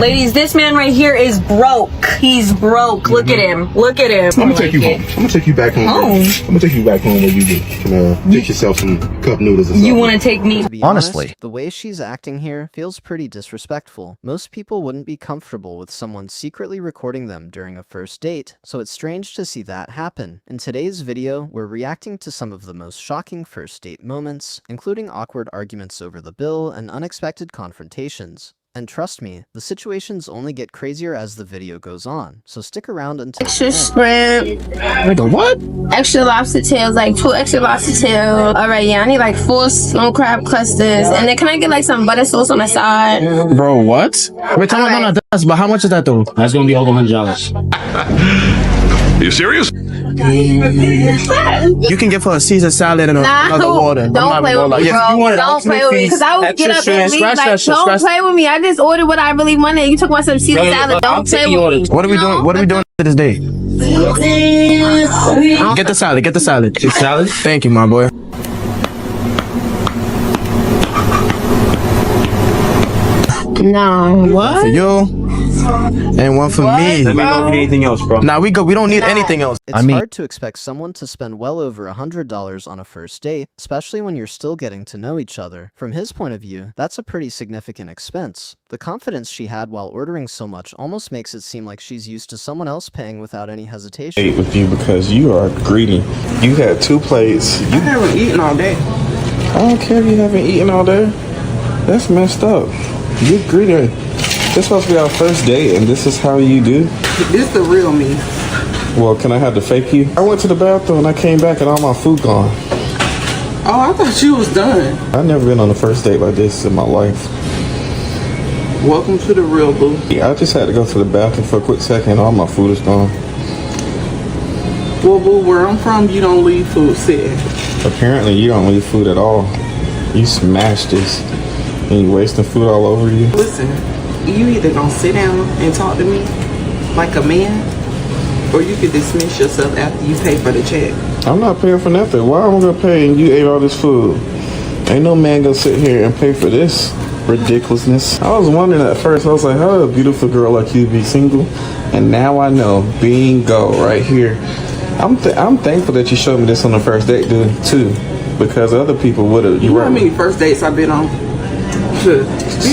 Ladies, this man right here is broke. He's broke. Look at him. Look at him. I'm gonna take you home. I'm gonna take you back home. I'm gonna take you back home where you can fix yourself some cup noodles or something. You want to take me? To be honest, the way she's acting here feels pretty disrespectful. Most people wouldn't be comfortable with someone secretly recording them during a first date, so it's strange to see that happen. In today's video, we're reacting to some of the most shocking first date moments, including awkward arguments over the bill and unexpected confrontations. And trust me, the situations only get crazier as the video goes on, so stick around until extra shrimp. Wait, what? Extra lobster tails, like 2 extra lobster tails. Alright, yeah, I need like 4 snow crab clusters. And then can I get like some butter sauce on the side? Bro, what? Wait, tell me about that, but how much is that though? That's gonna be over $100. Are you serious? You can give her a Caesar salad and another water. Don't play with me, bro. Don't play with me, because I would get up and leave like, don't play with me. I just ordered what I really wanted. You took my some Caesar salad. Don't play with me. What are we doing? What are we doing to this date? Get the salad. Get the salad. The salad? Thank you, my boy. No, what? For you. And one for me. Let me know if you need anything else, bro. Nah, we go. We don't need anything else. It's hard to expect someone to spend well over $100 on a first date, especially when you're still getting to know each other. From his point of view, that's a pretty significant expense. The confidence she had while ordering so much almost makes it seem like she's used to someone else paying without any hesitation. I ate with you because you are greedy. You had 2 plates. You haven't eaten all day. I don't care if you haven't eaten all day. That's messed up. You're greedy. This supposed to be our first date, and this is how you do? This the real me. Well, can I have to fake you? I went to the bathroom and I came back and all my food gone. Oh, I thought you was done. I've never been on a first date like this in my life. Welcome to the real boo. I just had to go to the bathroom for a quick second and all my food is gone. Well, boo, where I'm from, you don't leave food sitting. Apparently, you don't leave food at all. You smash this and you wasting food all over you. Listen, you either gonna sit down and talk to me like a man, or you could dismiss yourself after you pay for the check. I'm not paying for nothing. Why am I gonna pay and you ate all this food? Ain't no man gonna sit here and pay for this ridiculousness. I was wondering at first, I was like, how would a beautiful girl like you be single? And now I know, bingo, right here. I'm thankful that you showed me this on the first date, dude, too, because other people would have. You know how many first dates I've been on? Be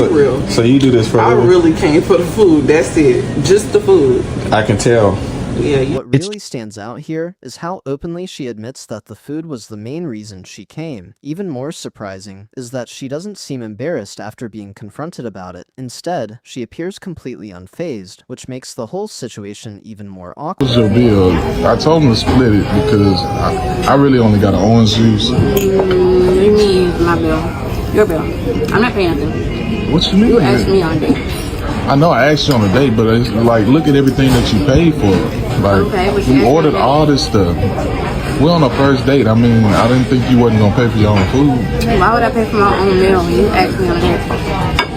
real. So you do this for I really came for the food. That's it. Just the food. I can tell. Yeah. What really stands out here is how openly she admits that the food was the main reason she came. Even more surprising is that she doesn't seem embarrassed after being confronted about it. Instead, she appears completely unfazed, which makes the whole situation even more awkward. What's your bill? I told him to split it because I really only got an orange juice. What do you mean my bill? Your bill. I'm not paying nothing. What you mean? You asked me on a date. I know I asked you on a date, but it's like, look at everything that you paid for. Like, Okay, we ordered all this stuff. We're on a first date. I mean, I didn't think you wasn't gonna pay for your own food. Why would I pay for my own meal when you asked me on a date?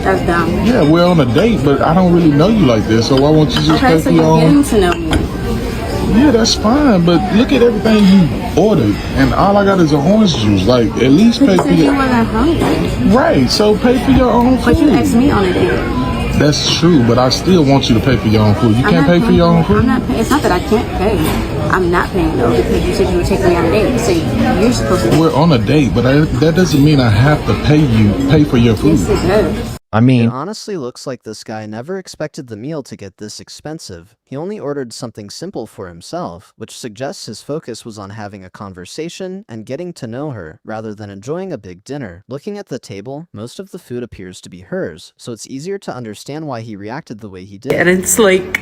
That's dumb. Yeah, we're on a date, but I don't really know you like this, so why won't you just Okay, pay so for your you're own? getting to know me. Yeah, that's fine, but look at everything you ordered, and all I got is an orange juice. Like, at least pay You for said you your... wasn't hungry. Right, so pay for your own food. But you asked me on a date. That's true, but I still want you to pay for your own food. You can't pay for your own food? I'm not paying. It's not that I can't pay. I'm not paying though because you said you would take me on a date. So you're supposed to. We're on a date, but that doesn't mean I have to pay for your food. Yes, it does. It honestly looks like this guy never expected the meal to get this expensive. He only ordered something simple for himself, which suggests his focus was on having a conversation and getting to know her, rather than enjoying a big dinner. Looking at the table, most of the food appears to be hers, so it's easier to understand why he reacted the way he did. And it's like,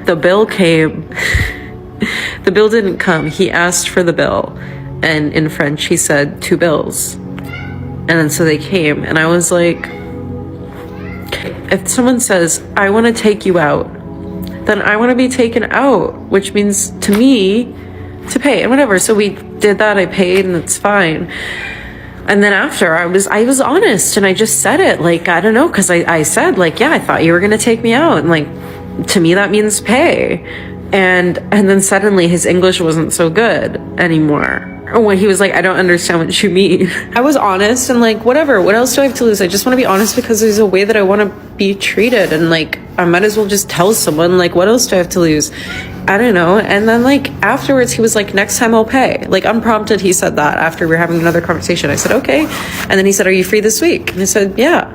the bill came. The bill didn't come. He asked for the bill, and in French he said 2 bills. And then so they came, and I was like, if someone says, I want to take you out, then I want to be taken out, which means to me to pay and whatever. So we did that, I paid, and it's fine. And then after I was honest, and I just said it, like, I don't know, because I said, like, yeah, I thought you were going to take me out, and like, to me that means pay. And then suddenly his English wasn't so good anymore. when he was like, I don't understand what you mean. I was honest and like, whatever, what else do I have to lose? I just want to be honest because there's a way that I want to be treated, and like, I might as well just tell someone, like, what else do I have to lose? I don't know. And then like afterwards he was like, next time I'll pay. Like unprompted, he said that after we were having another conversation. I said, okay. And then he said, are you free this week? And I said, yeah.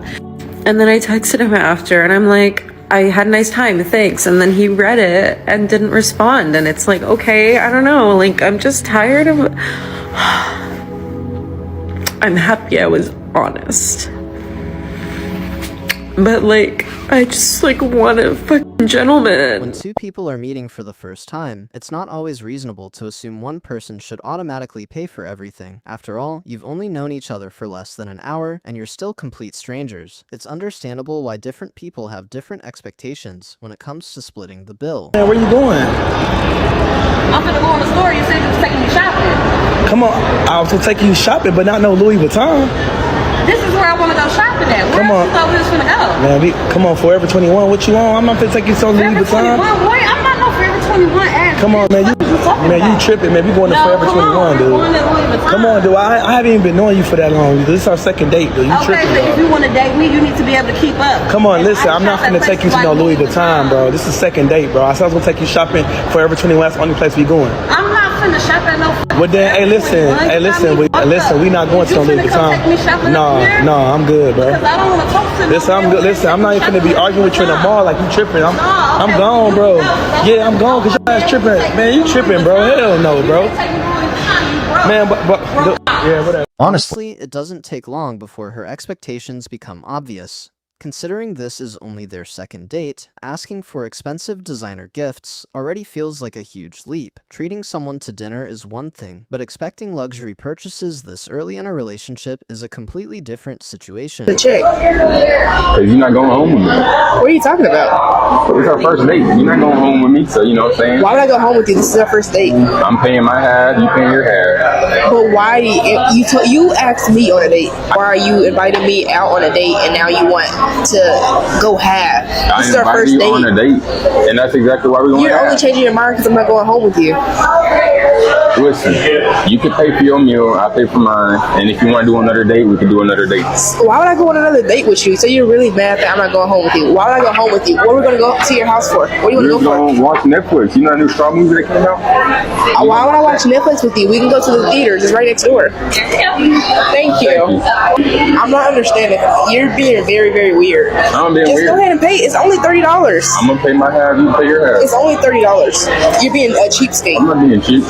And then I texted him after and I'm like, I had a nice time, thanks. And then he read it and didn't respond. And it's like, okay, I don't know. Like, I'm just tired of... I'm happy I was honest. But like, I just like want a fucking gentleman. When two people are meeting for the first time, it's not always reasonable to assume one person should automatically pay for everything. After all, you've only known each other for less than an hour, and you're still complete strangers. It's understandable why different people have different expectations when it comes to splitting the bill. Man, where you going? I'm gonna go in the store. You said you was taking me shopping. Come on, I was gonna take you shopping, but not no Louis Vuitton. This is where I want to go shopping at. Where else you thought we was gonna go? Man, come on, Forever 21. What you on? I'm not gonna take you to Louis Vuitton. Forever 21, boy. I'm not no Forever 21 ass. Come on, man. You tripping, man. We going to Forever 21, dude. Come on, dude. I haven't even been knowing you for that long. This is our second date, dude. You tripping, but if you want to date me, you need to be able to keep up. Come on, listen. I'm not gonna take you to no Louis Vuitton, bro. This is second date, bro. I said I was gonna take you shopping. Forever 21. That's the only place we going. I'm not finna shop at no. Well then, hey, listen. We not going to no Louis Vuitton. No, I'm good, bro. Because I don't want to talk to Listen, I'm good. Listen, I'm not even gonna be arguing with you in the mall like you tripping. I'm gone, bro. Yeah, I'm gone because your ass tripping. Man, you tripping, bro. Hell no, bro. Man, yeah, whatever. Honestly, it doesn't take long before her expectations become obvious. Considering this is only their second date, asking for expensive designer gifts already feels like a huge leap. Treating someone to dinner is one thing, but expecting luxury purchases this early in a relationship is a completely different situation. The chick. Because you're not going home with me. What are you talking about? It's our first date. You're not going home with me, so you know what I'm saying? Why would I go home with you? This is our first date. I'm paying my half, you paying your half. But why, you asked me on a date, why are you inviting me out on a date and now you want to go half? This is our first date. On a date, and that's exactly why we're going. You're only changing your mind because I'm not going home with you. Listen, you can pay for your meal, I pay for mine, and if you want to do another date, we can do another date. Why would I go on another date with you? So you're really mad that I'm not going home with you. Why would I go home with you? What are we going to go to your house for? What do you want to go for? We're going to watch Netflix. You know that new Straw movie that came out? Why would I watch Netflix with you? We can go to the theaters. It's right next door. Thank you. I'm not understanding. You're being very, very weird. I'm being weird. Just go ahead and pay. It's only $30. I'm going to pay my half, you pay your half. It's only $30. You're being a cheapskate. I'm not being cheap.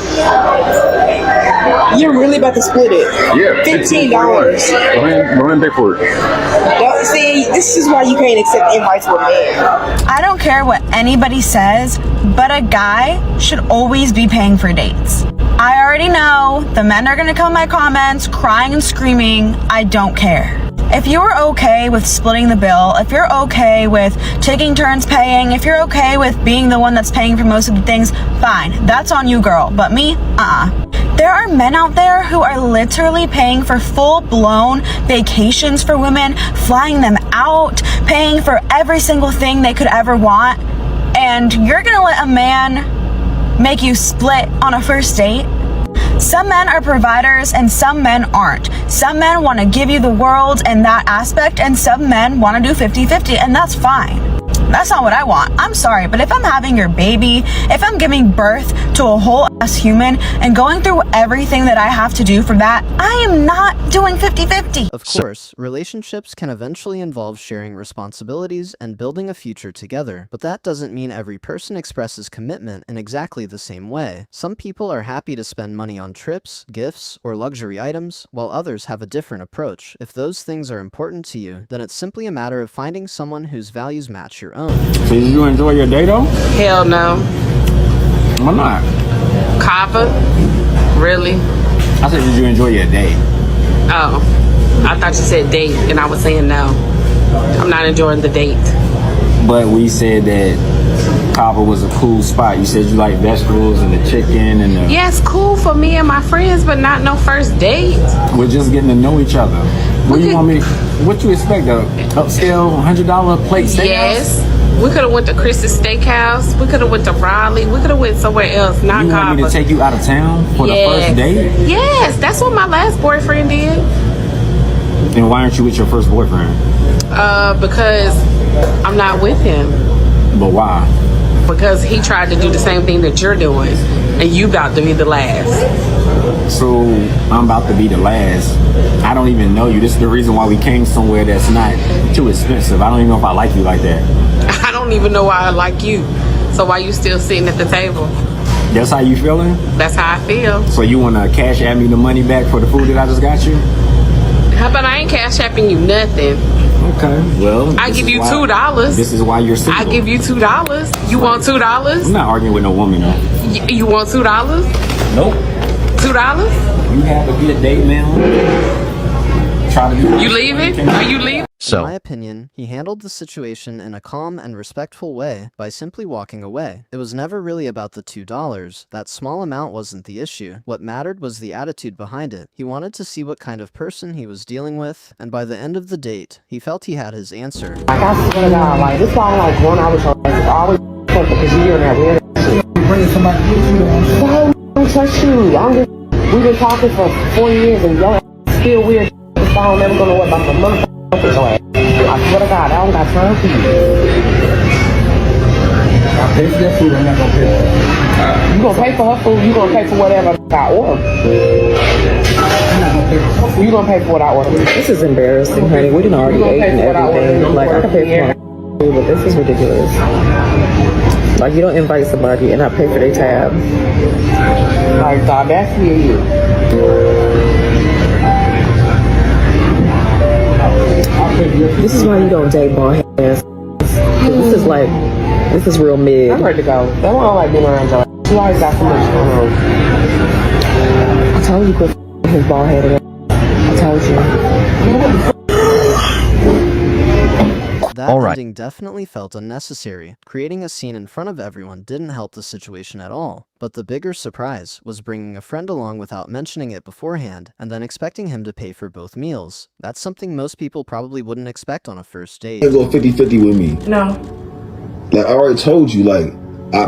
You're really about to split it. Yeah. $15. Go ahead and pay for it. See, this is why you can't accept invites with men. I don't care what anybody says, but a guy should always be paying for dates. I already know the men are gonna come in my comments crying and screaming. I don't care. If you're okay with splitting the bill, if you're okay with taking turns paying, if you're okay with being the one that's paying for most of the things, fine. That's on you, girl. But me, There are men out there who are literally paying for full-blown vacations for women, flying them out, paying for every single thing they could ever want. And you're gonna let a man make you split on a first date? Some men are providers and some men aren't. Some men want to give you the world in that aspect, and some men want to do 50-50, and that's fine. That's not what I want. I'm sorry, but if I'm having your baby, if I'm giving birth to a whole ass human and going through everything that I have to do for that, I am not doing 50-50. Of course, relationships can eventually involve sharing responsibilities and building a future together, but that doesn't mean every person expresses commitment in exactly the same way. Some people are happy to spend money on trips, gifts, or luxury items, while others have a different approach. If those things are important to you, then it's simply a matter of finding someone whose values match your own. So did you enjoy your day though? Hell no. Why not? Copper? Really? I said, did you enjoy your day? Oh, I thought you said date, and I was saying no. I'm not enjoying the date. But we said that Copper was a cool spot. You said you like vegetables and the chicken and the... Yeah, it's cool for me and my friends, but not no first date. We're just getting to know each other. What do you want me? What you expect? A upscale $100 plate steakhouse? Yes. We could have went to Chris's Steakhouse. We could have went to Raleigh. We could have went somewhere else. Not You want me to Cabo. take you out of town for the first date? Yes, that's what my last boyfriend did. And why aren't you with your first boyfriend? Because I'm not with him. But why? Because he tried to do the same thing that you're doing, and you about to be the last. So I'm about to be the last. I don't even know you. This is the reason why we came somewhere that's not too expensive. I don't even know if I like you like that. I don't even know why I like you. So why you still sitting at the table? That's how you feeling? That's how I feel. So you want to cash at me the money back for the food that I just got you? How about I ain't cash apping you nothing? Okay, well, I give you $2. This is why you're single. I give you $2. You want $2? I'm not arguing with no woman though. You want $2? Nope. $2? You have a good date, man. Try to do. You leaving? Are you leaving? In my opinion, he handled the situation in a calm and respectful way by simply walking away. It was never really about the $2. That small amount wasn't the issue. What mattered was the attitude behind it. He wanted to see what kind of person he was dealing with, and by the end of the date, he felt he had his answer. Like, I swear to God, like, this why I like going out with her. It's always because you hear that weird shit. You bring somebody to you. I don't trust you. We've been talking for 4 years and your ass still weird. This why I'm never gonna work about my motherfucking ass. I swear to God, I don't got time for you. I pay for your food, I'm not gonna pay for it. You gonna pay for her food, you gonna pay for whatever I order. You gonna pay for what I order. This is embarrassing, honey. We didn't already ate and everything. Like, I can pay for my food, but this is ridiculous. Like, you don't invite somebody and I pay for their tab. Like, the audacity of you. This is why you don't date bald ass. This is real mid. I'm ready to go. That's why I don't like being around y'all. You always got so much going on. I told you quit his bald head. I told you. That ending definitely felt unnecessary. Creating a scene in front of everyone didn't help the situation at all. But the bigger surprise was bringing a friend along without mentioning it beforehand, and then expecting him to pay for both meals. That's something most people probably wouldn't expect on a first date. You go 50-50 with me. No. Like, I already told you, like,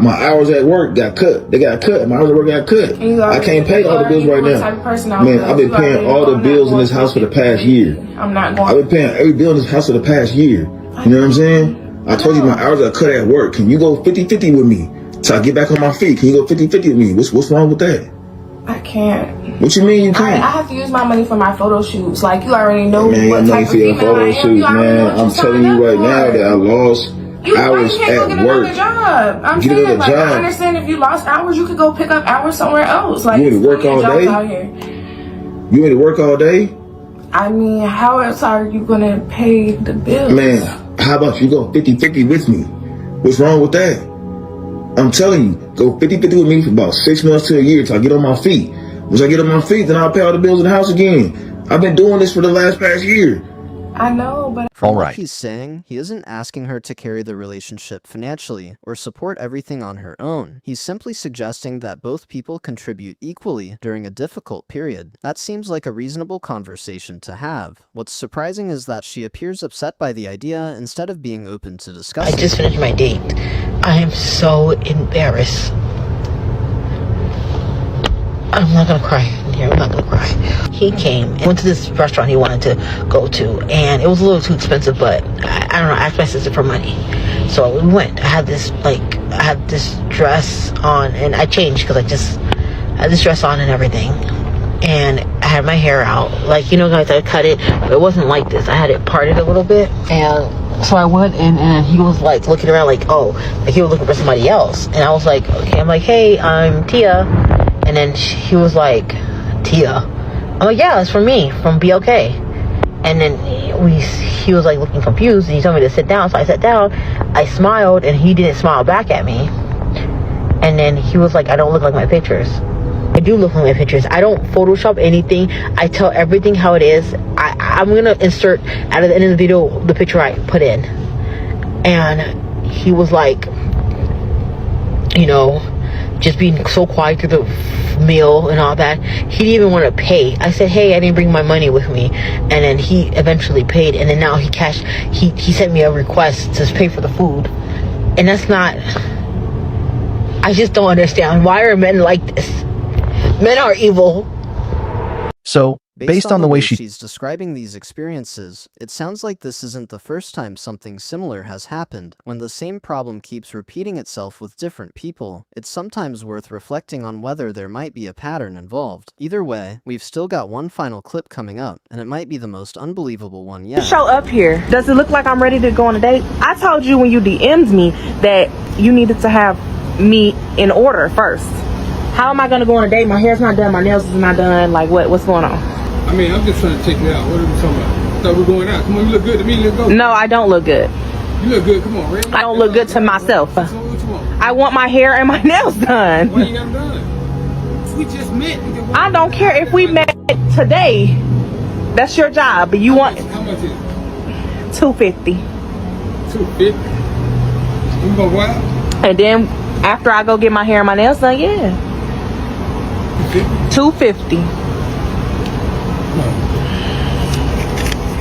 my hours at work got cut. They got cut. My hours at work got cut. I can't pay all the bills right now. Man, I've been paying all the bills in this house for the past year. I'm not going. I've been paying every bill in this house for the past year. You know what I'm saying? I told you my hours are cut at work. Can you go 50-50 with me till I get back on my feet? Can you go 50-50 with me? What's wrong with that? I can't. What you mean you can't? I have to use my money for my photo shoots. Like, you already know Man, what type of for your female I photo am. shoots, man. I'm telling you right now that I lost hours at work. Job. I'm Get saying, another like, job. I understand if you lost hours, you could go pick up hours somewhere else. Like, You want to work all day? out here. You want to work all day? I mean, how else are you gonna pay the bills? Man, how about you go 50-50 with me? What's wrong with that? I'm telling you, go 50-50 with me for about 6 months to a year till I get on my feet. Once I get on my feet, then I'll pay all the bills in the house again. I've been doing this for the past year. I know, but From what he's saying, he isn't asking her to carry the relationship financially or support everything on her own. He's simply suggesting that both people contribute equally during a difficult period. That seems like a reasonable conversation to have. What's surprising is that she appears upset by the idea instead of being open to discussing. I just finished my date. I am so embarrassed. I'm not gonna cry here. I'm not gonna cry. He came and went to this restaurant he wanted to go to, and it was a little too expensive, but I don't know, I asked my sister for money. So we went. I had this dress on, and I changed because I had this dress on and everything. And I had my hair out. Like, you know, guys, I cut it, but it wasn't like this. I had it parted a little bit. And so I went in, and he was like looking around like, oh, like he was looking for somebody else. And I was like, okay, I'm like, hey, I'm Tia. And then he was like, Tia? I'm like, yeah, it's for me, from BOK. And then he was like looking confused, and he told me to sit down. So I sat down, I smiled, and he didn't smile back at me. And then he was like, I don't look like my pictures. I do look like my pictures. I don't Photoshop anything. I tell everything how it is. I'm going to insert at the end of the video the picture I put in. And he was like, you know, just being so quiet through the meal and all that. He didn't even want to pay. I said, hey, I didn't bring my money with me. And then he eventually paid. And then now he sent me a request to pay for the food. And that's not, I just don't understand. Why are men like this? Men are evil. So, based on the way she's describing these experiences, it sounds like this isn't the first time something similar has happened. When the same problem keeps repeating itself with different people, it's sometimes worth reflecting on whether there might be a pattern involved. Either way, we've still got one final clip coming up, and it might be the most unbelievable one yet. Show up here. Does it look like I'm ready to go on a date? I told you when you DM'd me that you needed to have me in order first. How am I gonna go on a date? My hair's not done, my nails is not done. Like what's going on? I mean, I'm just trying to take you out. What are we talking about? I thought we were going out. Come on, you look good to me. Let's go. No, I don't look good. You look good. Come on, Ray. I don't look good to myself. What you want? I want my hair and my nails done. Why you got them done? We just met. I don't care if we met today. That's your job. But you want How much is it? $250. $250. We gonna go out? And then after I go get my hair and my nails done, yeah. $250.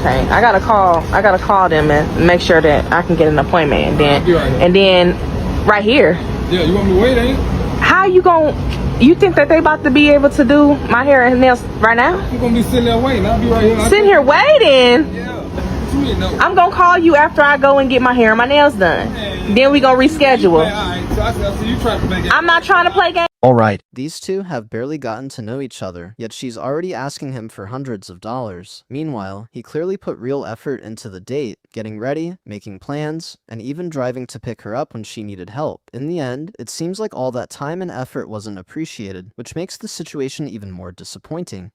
Okay, I gotta call them and make sure that I can get an appointment, and then right here. Yeah, you want me to wait, ain't it? How you think that they about to be able to do my hair and nails right now? I'm gonna be sitting there waiting. I'll be right here. Sitting here waiting? Yeah. What you mean, no? I'm gonna call you after I go and get my hair and my nails done. Then we gonna reschedule. Alright, so I see you trying to play games. I'm not trying to play games. Alright, these two have barely gotten to know each other, yet she's already asking him for hundreds of dollars. Meanwhile, he clearly put real effort into the date, getting ready, making plans, and even driving to pick her up when she needed help. In the end, it seems like all that time and effort wasn't appreciated, which makes the situation even more disappointing.